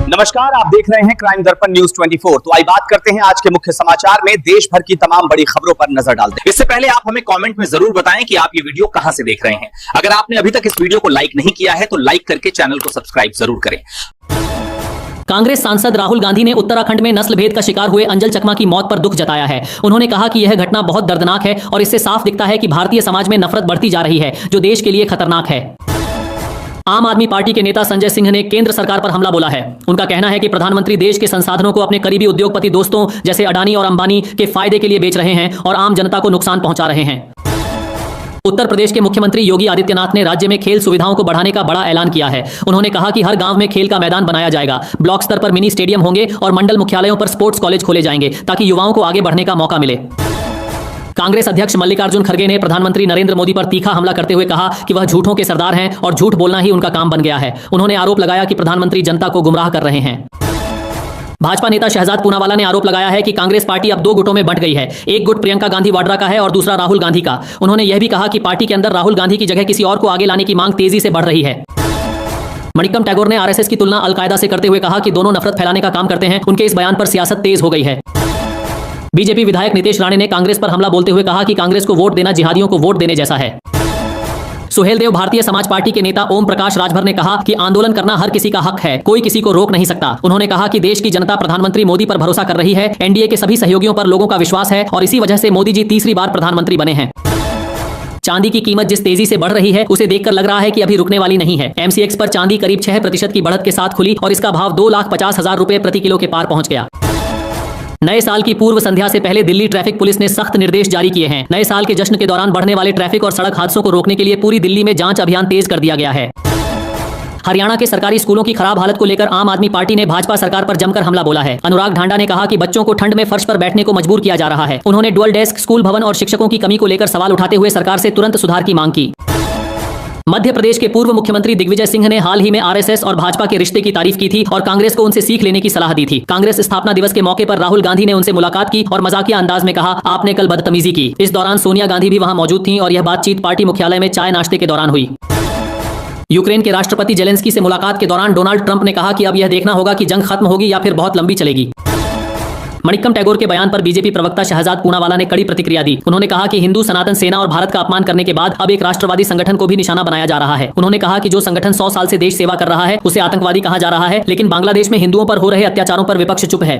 नमस्कार, आप देख रहे हैं क्राइम दर्पण न्यूज 24। तो आइए बात करते हैं आज के मुख्य समाचार में। देश भर की तमाम बड़ी खबरों पर नजर डालते हैं। इससे पहले आप हमें कमेंट में जरूर बताएं कि आप ये वीडियो कहां से देख रहे हैं। अगर आपने अभी तक इस वीडियो को लाइक नहीं किया है तो लाइक करके चैनल को सब्सक्राइब जरूर करें। कांग्रेस सांसद राहुल गांधी ने उत्तराखंड में नस्ल भेद का शिकार हुए अंजल चकमा की मौत पर दुख जताया है। उन्होंने कहा कि यह घटना बहुत दर्दनाक है और इससे साफ दिखता है कि भारतीय समाज में नफरत बढ़ती जा रही है, जो देश के लिए खतरनाक है। आम आदमी पार्टी के नेता संजय सिंह ने केंद्र सरकार पर हमला बोला है। उनका कहना है कि प्रधानमंत्री देश के संसाधनों को अपने करीबी उद्योगपति दोस्तों जैसे अडानी और अंबानी के फायदे के लिए बेच रहे हैं और आम जनता को नुकसान पहुंचा रहे हैं। उत्तर प्रदेश के मुख्यमंत्री योगी आदित्यनाथ ने राज्य में खेल सुविधाओं को बढ़ाने का बड़ा ऐलान किया है। उन्होंने कहा कि हर गांव में खेल का मैदान बनाया जाएगा, ब्लॉक स्तर पर मिनी स्टेडियम होंगे और मंडल मुख्यालयों पर स्पोर्ट्स कॉलेज खोले जाएंगे ताकि युवाओं को आगे बढ़ने का मौका मिले। कांग्रेस अध्यक्ष मल्लिकार्जुन खड़गे ने प्रधानमंत्री नरेंद्र मोदी पर तीखा हमला करते हुए कहा कि वह झूठों के सरदार हैं और झूठ बोलना ही उनका काम बन गया है। उन्होंने आरोप लगाया कि प्रधानमंत्री जनता को गुमराह कर रहे हैं। भाजपा नेता शहजाद पूनावाला ने आरोप लगाया है कि कांग्रेस पार्टी अब दो गुटों में बंट गई है। एक गुट प्रियंका गांधी वाड्रा का है और दूसरा राहुल गांधी का। उन्होंने यह भी कहा कि पार्टी के अंदर राहुल गांधी की जगह किसी और को आगे लाने की मांग तेजी से बढ़ रही है। मणिक्कम टैगोर ने आरएसएस की तुलना अलकायदा से करते हुए कहा कि दोनों नफरत फैलाने का काम करते हैं। उनके इस बयान पर सियासत तेज हो गई है। बीजेपी विधायक नितेश राणे ने कांग्रेस पर हमला बोलते हुए कहा कि कांग्रेस को वोट देना जिहादियों को वोट देने जैसा है। सुहेल देव भारतीय समाज पार्टी के नेता ओम प्रकाश राजभर ने कहा कि आंदोलन करना हर किसी का हक है, कोई किसी को रोक नहीं सकता। उन्होंने कहा कि देश की जनता प्रधानमंत्री मोदी पर भरोसा कर रही है। एनडीए के सभी सहयोगियों पर लोगों का विश्वास है और इसी वजह से मोदी जी तीसरी बार प्रधानमंत्री बने हैं। चांदी की कीमत जिस तेजी से बढ़ रही है उसे देखकर लग रहा है कि अभी रुकने वाली नहीं है। एमसीएक्स पर चांदी करीब 6% की बढ़त के साथ खुली और इसका भाव 2,50,000 रुपए प्रति किलो के पार पहुंच गया। नए साल की पूर्व संध्या से पहले दिल्ली ट्रैफिक पुलिस ने सख्त निर्देश जारी किए हैं। नए साल के जश्न के दौरान बढ़ने वाले ट्रैफिक और सड़क हादसों को रोकने के लिए पूरी दिल्ली में जांच अभियान तेज कर दिया गया है। हरियाणा के सरकारी स्कूलों की खराब हालत को लेकर आम आदमी पार्टी ने भाजपा सरकार पर जमकर हमला बोला है। अनुराग ढांडा ने कहा कि बच्चों को ठंड में फर्श पर बैठने को मजबूर किया जा रहा है। उन्होंने डुअल डेस्क स्कूल भवन और शिक्षकों की कमी को लेकर सवाल उठाते हुए सरकार से तुरंत सुधार की मांग की। मध्य प्रदेश के पूर्व मुख्यमंत्री दिग्विजय सिंह ने हाल ही में आरएसएस और भाजपा के रिश्ते की तारीफ की थी और कांग्रेस को उनसे सीख लेने की सलाह दी थी। कांग्रेस स्थापना दिवस के मौके पर राहुल गांधी ने उनसे मुलाकात की और मजाकिया अंदाज में कहा, आपने कल बदतमीजी की। इस दौरान सोनिया गांधी भी वहां मौजूद थीं और यह बातचीत पार्टी मुख्यालय में चाय नाश्ते के दौरान हुई। यूक्रेन के राष्ट्रपति जेलेंस्की से मुलाकात के दौरान डोनाल्ड ट्रंप ने कहा कि अब यह देखना होगा कि जंग खत्म होगी या फिर बहुत लंबी चलेगी। मणिक्कम टैगोर के बयान पर बीजेपी प्रवक्ता शहजाद पूनावाला ने कड़ी प्रतिक्रिया दी। उन्होंने कहा कि हिंदू सनातन सेना और भारत का अपमान करने के बाद अब एक राष्ट्रवादी संगठन को भी निशाना बनाया जा रहा है। उन्होंने कहा कि जो संगठन 100 साल से देश सेवा कर रहा है उसे आतंकवादी कहा जा रहा है, लेकिन बांग्लादेश में हिंदुओं पर हो रहे अत्याचारों पर विपक्ष चुप है।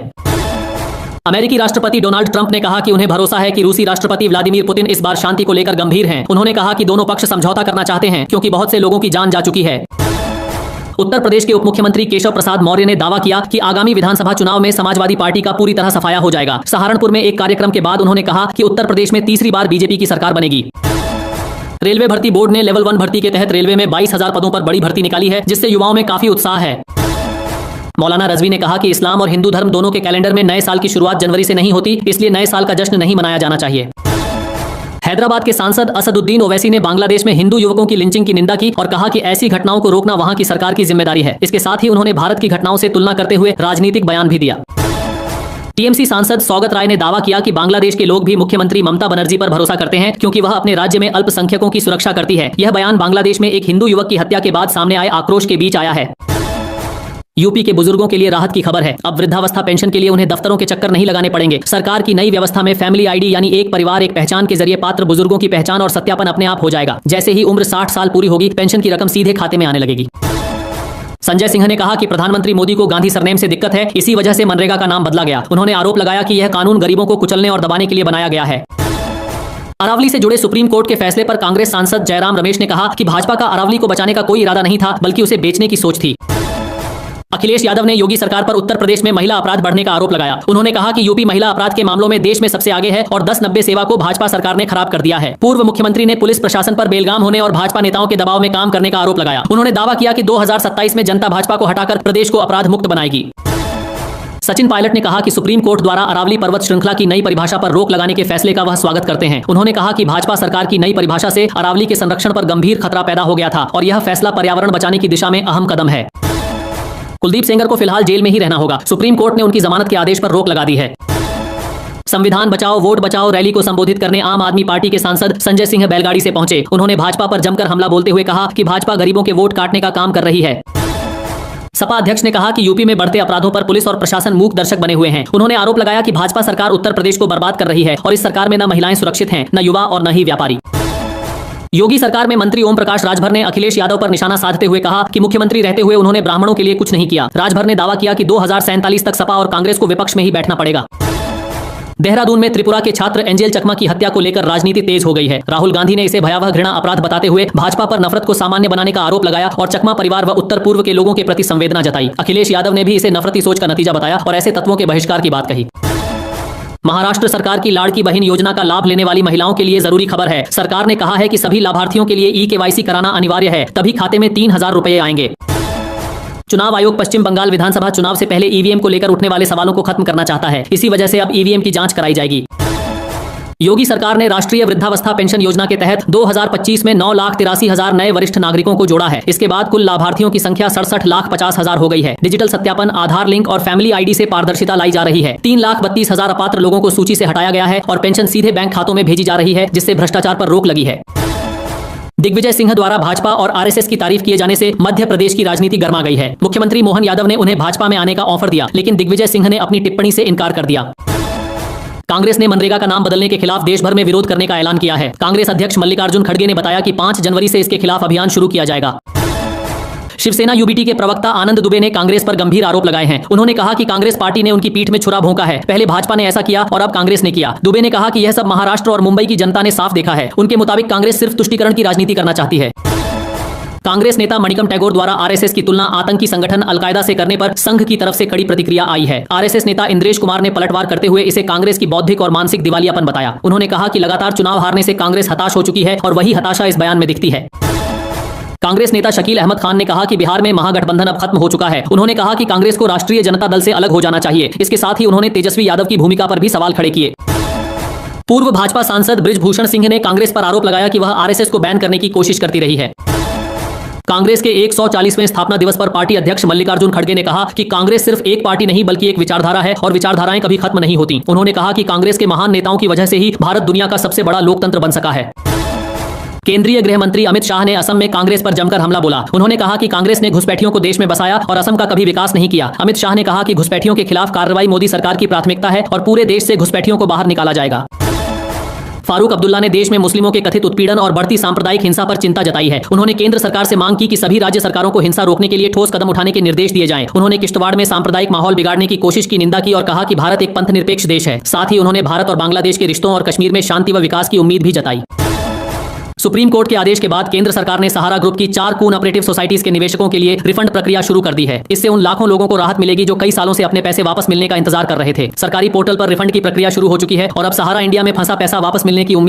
अमेरिकी राष्ट्रपति डोनाल्ड ट्रंप ने कहा कि उन्हें भरोसा है कि रूसी राष्ट्रपति व्लादिमीर पुतिन इस बार शांति को लेकर गंभीर हैं। उन्होंने कहा कि दोनों पक्ष समझौता करना चाहते हैं क्योंकि बहुत से लोगों की जान जा चुकी है। उत्तर प्रदेश के उप मुख्यमंत्री केशव प्रसाद मौर्य ने दावा किया कि आगामी विधानसभा चुनाव में समाजवादी पार्टी का पूरी तरह सफाया हो जाएगा। सहारनपुर में एक कार्यक्रम के बाद उन्होंने कहा कि उत्तर प्रदेश में तीसरी बार बीजेपी की सरकार बनेगी। रेलवे भर्ती बोर्ड ने लेवल 1 भर्ती के तहत रेलवे में 22,000 पदों पर बड़ी भर्ती निकाली है, जिससे युवाओं में काफी उत्साह है। मौलाना रजवी ने कहा कि इस्लाम और हिंदू धर्म दोनों के कैलेंडर में नए साल की शुरुआत जनवरी से नहीं होती, इसलिए नए साल का जश्न नहीं मनाया जाना चाहिए। हैदराबाद के सांसद असदुद्दीन ओवैसी ने बांग्लादेश में हिंदू युवकों की लिंचिंग की निंदा की और कहा कि ऐसी घटनाओं को रोकना वहां की सरकार की जिम्मेदारी है। इसके साथ ही उन्होंने भारत की घटनाओं से तुलना करते हुए राजनीतिक बयान भी दिया। टीएमसी सांसद सौगत राय ने दावा किया कि बांग्लादेश के लोग भी मुख्यमंत्री ममता बनर्जी पर भरोसा करते हैं क्योंकि वह अपने राज्य में अल्पसंख्यकों की सुरक्षा करती है। यह बयान बांग्लादेश में एक हिंदू युवक की हत्या के बाद सामने आए आक्रोश के बीच आया है। यूपी के बुजुर्गों के लिए राहत की खबर है। अब वृद्धावस्था पेंशन के लिए उन्हें दफ्तरों के चक्कर नहीं लगाने पड़ेंगे। सरकार की नई व्यवस्था में फैमिली आईडी यानी एक परिवार एक पहचान के जरिए पात्र बुजुर्गों की पहचान और सत्यापन अपने आप हो जाएगा। जैसे ही उम्र 60 साल पूरी होगी, पेंशन की रकम सीधे खाते में आने लगेगी। संजय सिंह ने कहा कि प्रधानमंत्री मोदी को गांधी सरनेम से दिक्कत है, इसी वजह से मनरेगा का नाम बदला गया। उन्होंने आरोप लगाया कि यह कानून गरीबों को कुचलने और दबाने के लिए बनाया गया है। अरावली से जुड़े सुप्रीम कोर्ट के फैसले पर कांग्रेस सांसद जयराम रमेश ने कहा कि भाजपा का अरावली को बचाने का कोई इरादा नहीं था, बल्कि उसे बेचने की सोच थी। अखिलेश यादव ने योगी सरकार पर उत्तर प्रदेश में महिला अपराध बढ़ने का आरोप लगाया। उन्होंने कहा कि यूपी महिला अपराध के मामलों में देश में सबसे आगे है और 10-90 सेवा को भाजपा सरकार ने खराब कर दिया है। पूर्व मुख्यमंत्री ने पुलिस प्रशासन पर बेलगाम होने और भाजपा नेताओं के दबाव में काम करने का आरोप लगाया। उन्होंने दावा किया कि 2027 में जनता भाजपा को हटाकर प्रदेश को अपराध मुक्त बनाएगी। सचिन पायलट ने कहा कि सुप्रीम कोर्ट द्वारा अरावली पर्वत श्रृंखला की नई परिभाषा पर रोक लगाने के फैसले का वह स्वागत करते हैं। उन्होंने कहा कि भाजपा सरकार की नई परिभाषा से अरावली के संरक्षण पर गंभीर खतरा पैदा हो गया था और यह फैसला पर्यावरण बचाने की दिशा में अहम कदम है। कुलदीप सेंगर को फिलहाल जेल में ही रहना होगा। सुप्रीम कोर्ट ने उनकी जमानत के आदेश पर रोक लगा दी है। संविधान बचाओ वोट बचाओ रैली को संबोधित करने आम आदमी पार्टी के सांसद संजय सिंह बैलगाड़ी से पहुंचे। उन्होंने भाजपा पर जमकर हमला बोलते हुए कहा कि भाजपा गरीबों के वोट काटने का काम कर रही है। सपा अध्यक्ष ने कहा कि यूपी में बढ़ते अपराधों पर पुलिस और प्रशासन मूक दर्शक बने हुए हैं। उन्होंने आरोप लगाया कि भाजपा सरकार उत्तर प्रदेश को बर्बाद कर रही है और इस सरकार में न महिलाएं सुरक्षित हैं, न युवा और न ही व्यापारी। योगी सरकार में मंत्री ओम प्रकाश राजभर ने अखिलेश यादव पर निशाना साधते हुए कहा कि मुख्यमंत्री रहते हुए उन्होंने ब्राह्मणों के लिए कुछ नहीं किया। राजभर ने दावा किया कि 2047 तक सपा और कांग्रेस को विपक्ष में ही बैठना पड़ेगा। देहरादून में त्रिपुरा के छात्र एंजेल चकमा की हत्या को लेकर राजनीति तेज हो गई है। राहुल गांधी ने इसे भयावह घृणा अपराध बताते हुए भाजपा पर नफरत को सामान्य बनाने का आरोप लगाया और चकमा परिवार व उत्तर पूर्व के लोगों के प्रति संवेदना जताई। अखिलेश यादव ने भी इसे नफरती सोच का नतीजा बताया और ऐसे तत्वों के बहिष्कार की बात कही। महाराष्ट्र सरकार की लाड़की बहन योजना का लाभ लेने वाली महिलाओं के लिए जरूरी खबर है। सरकार ने कहा है कि सभी लाभार्थियों के लिए ई-केवाईसी कराना अनिवार्य है, तभी खाते में 3000 रुपए आएंगे। चुनाव आयोग पश्चिम बंगाल विधानसभा चुनाव से पहले ईवीएम को लेकर उठने वाले सवालों को खत्म करना चाहता है। इसी वजह से अब ईवीएम की जांच कराई जाएगी। योगी सरकार ने राष्ट्रीय वृद्धावस्था पेंशन योजना के तहत 2025 में 9,83,000 नए वरिष्ठ नागरिकों को जोड़ा है। इसके बाद कुल लाभार्थियों की संख्या 67,50,000 हो गई है। डिजिटल सत्यापन, आधार लिंक और फैमिली आईडी से पारदर्शिता लाई जा रही है। 3,32,000 अपात्र लोगों को सूची से हटाया गया है और पेंशन सीधे बैंक खातों में भेजी जा रही है, जिससे भ्रष्टाचार पर रोक लगी है। दिग्विजय सिंह द्वारा भाजपा और आरएसएस की तारीफ किए जाने से मध्य प्रदेश की राजनीति गर्मा गई है। मुख्यमंत्री मोहन यादव ने उन्हें भाजपा में आने का ऑफर दिया, लेकिन दिग्विजय सिंह ने अपनी टिप्पणी से इनकार कर दिया। कांग्रेस ने मनरेगा का नाम बदलने के खिलाफ देश भर में विरोध करने का ऐलान किया है। कांग्रेस अध्यक्ष मल्लिकार्जुन खड़गे ने बताया कि 5 जनवरी से इसके खिलाफ अभियान शुरू किया जाएगा। शिवसेना यूबीटी के प्रवक्ता आनंद दुबे ने कांग्रेस पर गंभीर आरोप लगाए हैं। उन्होंने कहा कि कांग्रेस पार्टी ने उनकी पीठ में छुरा भोंका है। पहले भाजपा ने ऐसा किया और अब कांग्रेस ने किया। दुबे ने कहा कि यह सब महाराष्ट्र और मुंबई की जनता ने साफ देखा है। उनके मुताबिक कांग्रेस सिर्फ तुष्टीकरण की राजनीति करना चाहती है। कांग्रेस नेता मणिकम टैगोर द्वारा आरएसएस की तुलना आतंकी संगठन अलकायदा से करने पर संघ की तरफ से कड़ी प्रतिक्रिया आई है। आरएसएस नेता इंद्रेश कुमार ने पलटवार करते हुए इसे कांग्रेस की बौद्धिक और मानसिक दिवालियापन बताया। उन्होंने कहा कि लगातार चुनाव हारने से कांग्रेस हताश हो चुकी है और वही हताशा इस बयान में दिखती है। कांग्रेस नेता शकील अहमद खान ने कहा कि बिहार में महागठबंधन अब खत्म हो चुका है। उन्होंने कहा कि कांग्रेस को राष्ट्रीय जनता दल से अलग हो जाना चाहिए। इसके साथ ही उन्होंने तेजस्वी यादव की भूमिका पर भी सवाल खड़े किए। पूर्व भाजपा सांसद बृजभूषण सिंह ने कांग्रेस पर आरोप लगाया कि वह आरएसएस को बैन करने की कोशिश करती रही है। कांग्रेस के 140वें स्थापना दिवस पर पार्टी अध्यक्ष मल्लिकार्जुन खड़गे ने कहा कि कांग्रेस सिर्फ एक पार्टी नहीं बल्कि एक विचारधारा है और विचारधाराएं कभी खत्म नहीं होती। उन्होंने कहा कि कांग्रेस के महान नेताओं की वजह से ही भारत दुनिया का सबसे बड़ा लोकतंत्र बन सका है। केंद्रीय गृह मंत्री अमित शाह ने असम में कांग्रेस पर जमकर हमला बोला। उन्होंने कहा कि कांग्रेस ने घुसपैठियों को देश में बसाया और असम का कभी विकास नहीं किया। अमित शाह ने कहा कि घुसपैठियों के खिलाफ कार्रवाई मोदी सरकार की प्राथमिकता है और पूरे देश से घुसपैठियों को बाहर निकाला जाएगा। फारूक अब्दुल्ला ने देश में मुस्लिमों के कथित उत्पीड़न और बढ़ती सांप्रदायिक हिंसा पर चिंता जताई है। उन्होंने केंद्र सरकार से मांग की कि सभी राज्य सरकारों को हिंसा रोकने के लिए ठोस कदम उठाने के निर्देश दिए जाएं। उन्होंने किश्तवाड़ में सांप्रदायिक माहौल बिगाड़ने की कोशिश की निंदा की और कहा कि भारत एक पंथ निरपेक्ष देश है। साथ ही उन्होंने भारत और बांग्लादेश के रिश्तों और कश्मीर में शांति व विकास की उम्मीद भी जताई। सुप्रीम कोर्ट के आदेश के बाद केंद्र सरकार ने सहारा ग्रुप की 4 कोऑपरेटिव सोसाइटीज के निवेशकों के लिए रिफंड प्रक्रिया शुरू कर दी है। इससे उन लाखों लोगों को राहत मिलेगी जो कई सालों से अपने पैसे वापस मिलने का इंतजार कर रहे थे। सरकारी पोर्टल पर रिफंड की प्रक्रिया शुरू हो चुकी है और अब सहारा इंडिया में फंसा पैसा वापस मिलने की उम्मीद